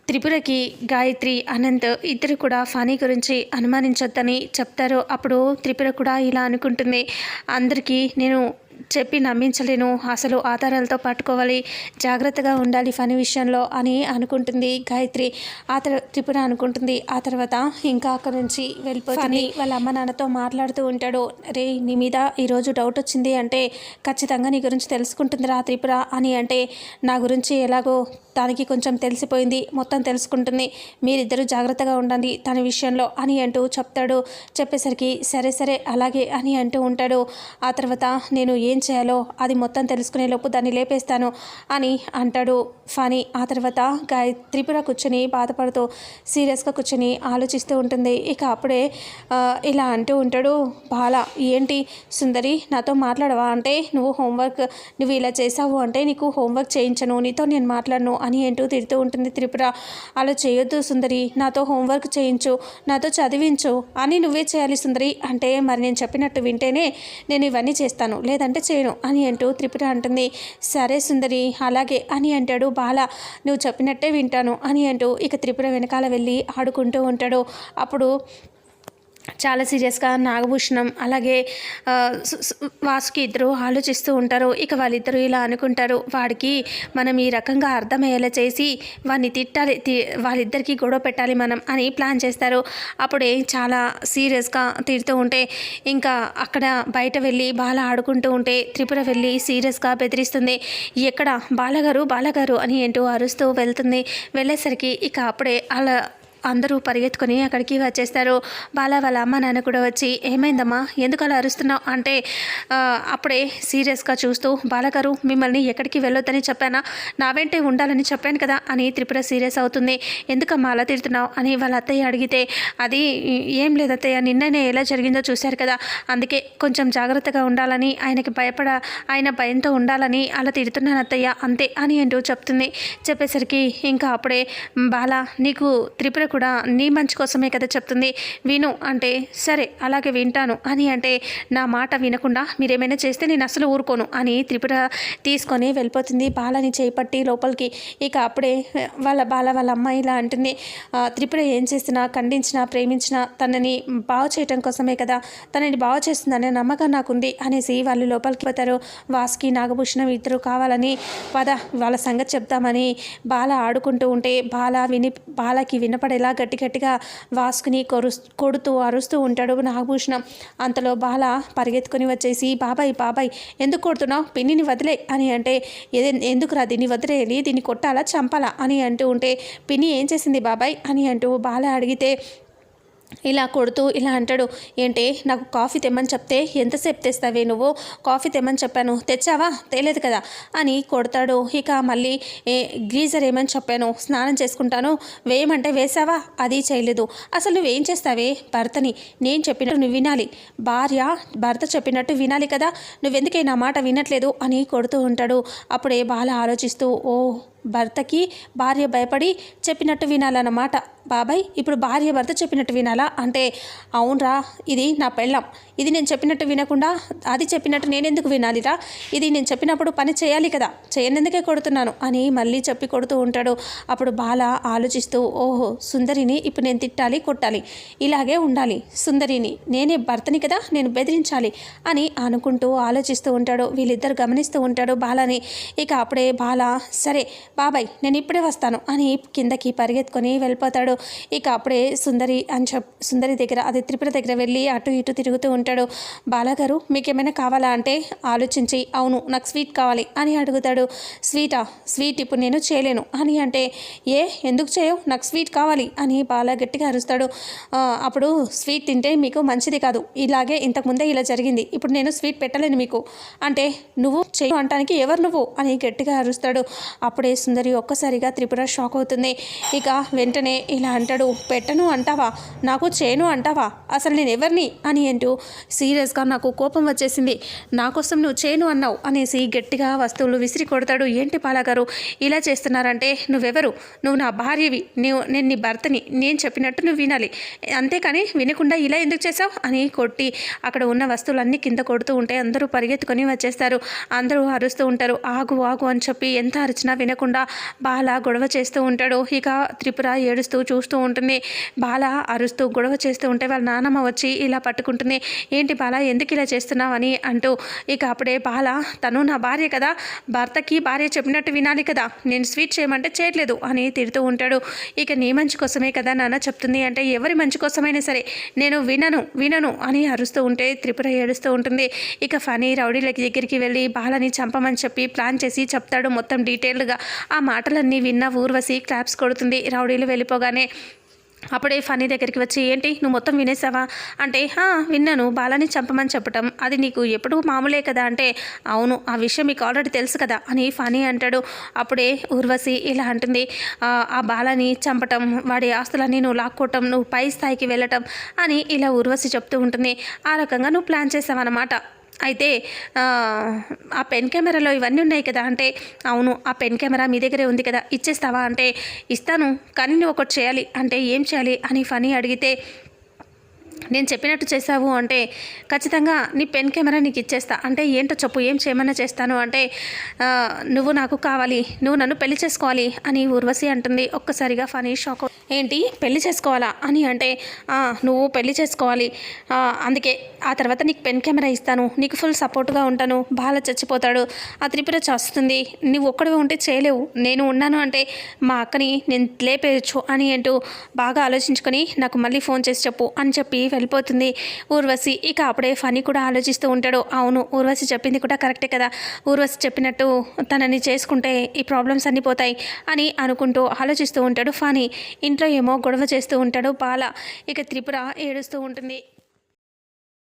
త్రిపురకి గాయత్రి అనంత్ ఇద్దరు కూడా ఫనీ గురించి అనుమానించొద్దని చెప్తారు. అప్పుడు త్రిపుర కూడా ఇలా అనుకుంటుంది, అందరికీ నేను చెప్పి నమ్మించలేను, అసలు ఆధారాలతో పట్టుకోవాలి, జాగ్రత్తగా ఉండాలి ఫనీ విషయంలో అని అనుకుంటుంది గాయత్రి. త్రిపుర అనుకుంటుంది. ఆ తర్వాత ఇంకా అక్కడ నుంచి వెళ్ళిపోతుంది. వాళ్ళ అమ్మ నాన్నతో మాట్లాడుతూ ఉంటాడు. రే, నీ మీద ఈరోజు డౌట్ వచ్చింది అంటే ఖచ్చితంగా నీ గురించి తెలుసుకుంటుందిరా త్రిపుర అని అంటే, నా గురించి ఎలాగో దానికి కొంచెం తెలిసిపోయింది, మొత్తం తెలుసుకుంటుంది, మీరిద్దరూ జాగ్రత్తగా ఉండండి తన విషయంలో అని అంటూ చెప్తాడు. చెప్పేసరికి సరే సరే అలాగే అని అంటూ ఉంటాడు. ఆ తర్వాత నేను ఏం చేయాలో అది మొత్తం తెలుసుకునే లోపు దాన్ని లేపేస్తాను అని అంటాడు ఫనీ. ఆ తర్వాత త్రిపుర కూర్చొని బాధపడుతూ సీరియస్గా కూర్చొని ఆలోచిస్తూ ఉంటుంది. ఇక అప్పుడే ఇలా అంటూ ఉంటాడు బాల, ఏంటి సుందరి నాతో మాట్లాడవా అంటే, నువ్వు ఇలా చేసావు అంటే నీకు హోంవర్క్ చేయించను, నీతో నేను మాట్లాడను అని అంటూ తిడుతూ ఉంటుంది త్రిపుర. అలా చేయొద్దు సుందరి, నాతో హోంవర్క్ చేయించు, నాతో చదివించు అని నువ్వే చేయాలి సుందరి అంటే, మరి నేను చెప్పినట్టు వింటేనే నేను ఇవన్నీ చేస్తాను, లేదంటే చేయను అని అంటూ త్రిపుర అంటుంది. సరే సుందరి అలాగే అని అంటాడు బాల. నువ్వు చెప్పినట్టే వింటాను అని అంటూ ఇక త్రిపుర వెనకాల వెళ్ళి ఆడుకుంటూ ఉంటాడు. అప్పుడు చాలా సీరియస్గా నాగభూషణం అలాగే వాసుకి ఇద్దరు ఆలోచిస్తూ ఉంటారు. ఇక వాళ్ళిద్దరూ ఇలా అనుకుంటారు, వాడికి మనం ఈ రకంగా అర్థమయ్యేలా చేసి వాడిని తిట్టాలి, వాళ్ళిద్దరికీ గొడవ పెట్టాలి మనం అని ప్లాన్ చేస్తారు. అప్పుడే చాలా సీరియస్గా తిడుతూ ఉంటే ఇంకా అక్కడ బయట వెళ్ళి బాల ఆడుకుంటూ ఉంటే త్రిపుర వెళ్ళి సీరియస్గా బెదిరిస్తుంది. ఎక్కడ బాలగారు అని ఏంటో అరుస్తూ వెళ్తుంది. వెళ్ళేసరికి ఇక అప్పుడే అలా అందరూ పరిగెత్తుకొని అక్కడికి వచ్చేస్తారు. బాల వాళ్ళ అమ్మ నాన్న కూడా వచ్చి ఏమైందమ్మా, ఎందుకు అలా అరుస్తున్నావు అంటే, అప్పుడే సీరియస్గా చూస్తూ బాలగారు మిమ్మల్ని ఎక్కడికి వెళ్ళొద్దని చెప్పానా, నా వెంటే ఉండాలని చెప్పాను కదా అని త్రిపుర సీరియస్ అవుతుంది. ఎందుకమ్మా అలా తిడుతున్నావు అని వాళ్ళ అత్తయ్య అడిగితే, అది ఏం లేదు అత్తయ్య, నిన్ననే ఎలా జరిగిందో చూశారు కదా, అందుకే కొంచెం జాగ్రత్తగా ఉండాలని, ఆయన భయంతో ఉండాలని అలా తిడుతున్నాను అత్తయ్య అంతే అని అంటూ చెప్తుంది. చెప్పేసరికి ఇంకా అప్పుడే బాల, నీకు త్రిపుర కూడా నీ మంచి కోసమే కదా చెప్తుంది, విను అంటే, సరే అలాగే వింటాను అని అంటే, నా మాట వినకుండా మీరేమైనా చేస్తే నేను అసలు ఊరుకోను అని త్రిపుర తీసుకొని వెళ్ళిపోతుంది బాలని చేపట్టి లోపలికి. ఇక అప్పుడే వాళ్ళ అమ్మాయి ఇలా అంటుంది, త్రిపుర ఏం చేసినా ఖండించినా ప్రేమించినా తనని బాగు చేయటం కోసమే కదా, తనని బాగు చేస్తుందనే నమ్మకం నాకుంది అనేసి వాళ్ళు లోపలికి పోతారు. వాసుకి నాగభూషణం ఇద్దరు కావాలని పద వాళ్ళ సంగతి చెప్తామని బాల ఆడుకుంటూ ఉంటే బాలకి వినపడేలా గట్టిగా వాసుకుని కొడుతూ అరుస్తూ ఉంటాడు నాగభూషణం. అంతలో బాల పరిగెత్తుకొని వచ్చేసి, బాబాయ్ ఎందుకు కొడుతున్నావు, పిన్నిని వదిలే అని అంటే, ఎందుకురా దీన్ని వదిలేయాలి, దీన్ని కొట్టాలా చంపాలా అని అంటూ ఉంటే, పిన్ని ఏం చేసింది బాబాయ్ అని అంటూ బాల అడిగితే ఇలా కొడుతూ ఇలా అంటాడు, ఏంటి నాకు కాఫీ తెమ్మని చెప్తే ఎంతసేపు తెస్తావే నువ్వు, కాఫీ తెమ్మని చెప్పాను తెచ్చావా, తేలేదు కదా అని కొడతాడు. ఇక మళ్ళీ గీజర్ ఏమని చెప్పాను, స్నానం చేసుకుంటాను వేయమంటే వేసావా, అది చేయలేదు, అసలు నువ్వేం చేస్తావే, భర్తని నేను చెప్పినట్టు నువ్వు వినాలి, భర్త చెప్పినట్టు వినాలి కదా, నువ్వెందుకే నా మాట వినట్లేదు అని కొడుతూ ఉంటాడు. అప్పుడే బాల ఆలోచిస్తూ, భర్తకి భార్య భయపడి చెప్పినట్టు వినాలన్నమాట బాబాయ్, ఇప్పుడు భర్త చెప్పినట్టు వినాలా అంటే, అవునరా ఇది నా పెళ్ళం, ఇది నేను చెప్పినట్టు వినకుండా అది చెప్పినట్టు నేనెందుకు వినాలిరా, ఇది నేను చెప్పినప్పుడు పని చేయాలి కదా, చేయనందుకే కొడుతున్నాను అని మళ్ళీ చెప్పి కొడుతూ ఉంటాడు. అప్పుడు బాల ఆలోచిస్తూ, సుందరిని ఇప్పుడు నేను తిట్టాలి కొట్టాలి, ఇలాగే ఉండాలి, సుందరిని నేనే భర్తని కదా నేను బెదిరించాలి అని అనుకుంటూ ఆలోచిస్తూ ఉంటాడు. వీళ్ళిద్దరు గమనిస్తూ ఉంటాడు బాలని. ఇక అప్పుడే బాల, సరే బాబాయ్ నేను ఇప్పుడే వస్తాను అని కిందకి పరిగెత్తుకొని వెళ్ళిపోతాడు. ఇక అప్పుడే సుందరి దగ్గర అదే త్రిపుర దగ్గర వెళ్ళి అటు ఇటు తిరుగుతూ ఉంటాడు. బాలగారు మీకేమైనా కావాలా అంటే ఆలోచించి, అవును నాకు స్వీట్ కావాలి అని అడుగుతాడు. స్వీట్ ఇప్పుడు నేను చేయలేను అని అంటే, ఎందుకు చేయవు, నాకు స్వీట్ కావాలి అని బాల గట్టిగా అరుస్తాడు. అప్పుడు స్వీట్ తింటే మీకు మంచిది కాదు, ఇలాగే ఇంతకుముందే ఇలా జరిగింది, ఇప్పుడు నేను స్వీట్ పెట్టలేను మీకు అంటే, నువ్వు చేయు అంటానికి ఎవరు నువ్వు అని గట్టిగా అరుస్తాడు. అప్పుడే సుందరి ఒక్కసారిగా త్రిపుర షాక్ అవుతుంది. ఇక వెంటనే ఇలా అంటాడు, పెట్టను అంటావా, నాకు చేయను అంటావా, అసలు నేను ఎవరిని అని అంటూ సీరియస్గా, నాకు కోపం వచ్చేసింది, నా కోసం నువ్వు చేయను అన్నావు అనేసి గట్టిగా వస్తువులు విసిరి కొడతాడు. ఏంటి బాలగారు ఇలా చేస్తున్నారంటే, నువ్వెవరు, నువ్వు నా భార్యవి, నేను నీ భర్తని, నేను చెప్పినట్టు నువ్వు వినాలి, అంతేకాని వినకుండా ఇలా ఎందుకు చేసావు అని కొట్టి అక్కడ ఉన్న వస్తువులన్నీ కింద కొడుతూ ఉంటే అందరూ పరిగెత్తుకొని వచ్చేస్తారు. అందరూ అరుస్తూ ఉంటారు. ఆగు అని చెప్పి ఎంత అరిచినా వినకుండా కూడా బాల గొడవ చేస్తూ ఉంటాడు. ఇక త్రిపుర ఏడుస్తూ చూస్తూ ఉంటుంది. బాల అరుస్తూ గొడవ చేస్తూ ఉంటే వాళ్ళ నాన్నమ్మ వచ్చి ఇలా పట్టుకుంటుంది. ఏంటి బాల ఎందుకు ఇలా చేస్తున్నావు అని అంటూ ఇక అప్పుడే బాల తను నా భార్య కదా, భర్తకి భార్య చెప్పినట్టు వినాలి కదా, నేను స్వీట్ చేయమంటే చేయట్లేదు అని తిడుతూ ఉంటాడు. ఇక నీ మంచి కోసమే కదా నాన్న చెప్తుంది అంటే ఎవరి మంచి కోసమైనా సరే నేను వినను అని అరుస్తూ ఉంటే త్రిపుర ఏడుస్తూ ఉంటుంది. ఇక ఫనీ రౌడీల దగ్గరికి వెళ్ళి బాలని చంపమని చెప్పి ప్లాన్ చేసి చెప్తాడు మొత్తం డీటెయిల్డ్గా. ఆ మాటలన్నీ విన్న ఊర్వశి క్లాప్స్ కొడుతుంది. రౌడీలు వెళ్ళిపోగానే అప్పుడే ఫనీ దగ్గరికి వచ్చి ఏంటి నువ్వు మొత్తం వినేసావా అంటే విన్నాను, బాలని చంపమని చెప్పటం అది నీకు ఎప్పుడూ మామూలే కదా అంటే అవును ఆ విషయం మీకు ఆల్రెడీ తెలుసు కదా అని ఫనీ అంటాడు. అప్పుడే ఊర్వశి ఇలా అంటుంది, ఆ బాలని చంపటం, వాడి ఆస్తులన్నీ నువ్వు లాక్కోవటం, నువ్వు పై స్థాయికి వెళ్ళటం అని ఇలా ఊర్వశి చెప్తూ ఉంటుంది. ఆ రకంగా నువ్వు ప్లాన్ చేసావన్నమాట. అయితే ఆ పెన్ కెమెరాలో ఇవన్నీ ఉన్నాయి కదా అంటే అవును ఆ పెన్ కెమెరా మీ దగ్గరే ఉంది కదా ఇచ్చేస్తావా అంటే ఇస్తాను, కానీ నువ్వు ఒకటి చేయాలి అంటే ఏం చేయాలి అని ఫనీ అడిగితే నేను చెప్పినట్టు చేసావు అంటే ఖచ్చితంగా నీ పెన్ కెమెరా నీకు ఇచ్చేస్తా అంటే ఏంటో చెప్పు ఏం చేయమన్నా చేస్తాను అంటే నువ్వు నాకు కావాలి, నువ్వు నన్ను పెళ్లి చేసుకోవాలి అని ఊర్వశి అంటుంది. ఒక్కసారిగా ఫనీ షాక్. ఏంటి పెళ్లి చేసుకోవాలా అని అంటే నువ్వు పెళ్లి చేసుకోవాలి, అందుకే ఆ తర్వాత నీకు పెన్ కెమెరా ఇస్తాను, నీకు ఫుల్ సపోర్ట్గా ఉంటాను, బాల చచ్చిపోతాడు, ఆ త్రిపుర చేస్తుంది, నువ్వు ఒక్కడివి ఉంటే చేయలేవు, నేను ఉన్నాను అంటే మా అక్కని నేను లేపేయచ్చు అని అంటూ బాగా ఆలోచించుకొని నాకు మళ్ళీ ఫోన్ చేసి చెప్పు అని చెప్పి వెళ్ళిపోతుంది ఊర్వశి. ఇక అప్పుడే ఫనీ కూడా ఆలోచిస్తూ ఉంటాడు. అవును ఊర్వశి చెప్పింది కూడా కరెక్టే కదా, ఊర్వశి చెప్పినట్టు తనని చేసుకుంటే ఈ ప్రాబ్లమ్స్ అన్నీ పోతాయి అని అనుకుంటూ ఆలోచిస్తూ ఉంటాడు ఫనీ. ఇంట్లో ఏమో గొడవ చేస్తూ ఉంటాడు బాల. ఇక త్రిపుర ఏడుస్తూ ఉంటుంది.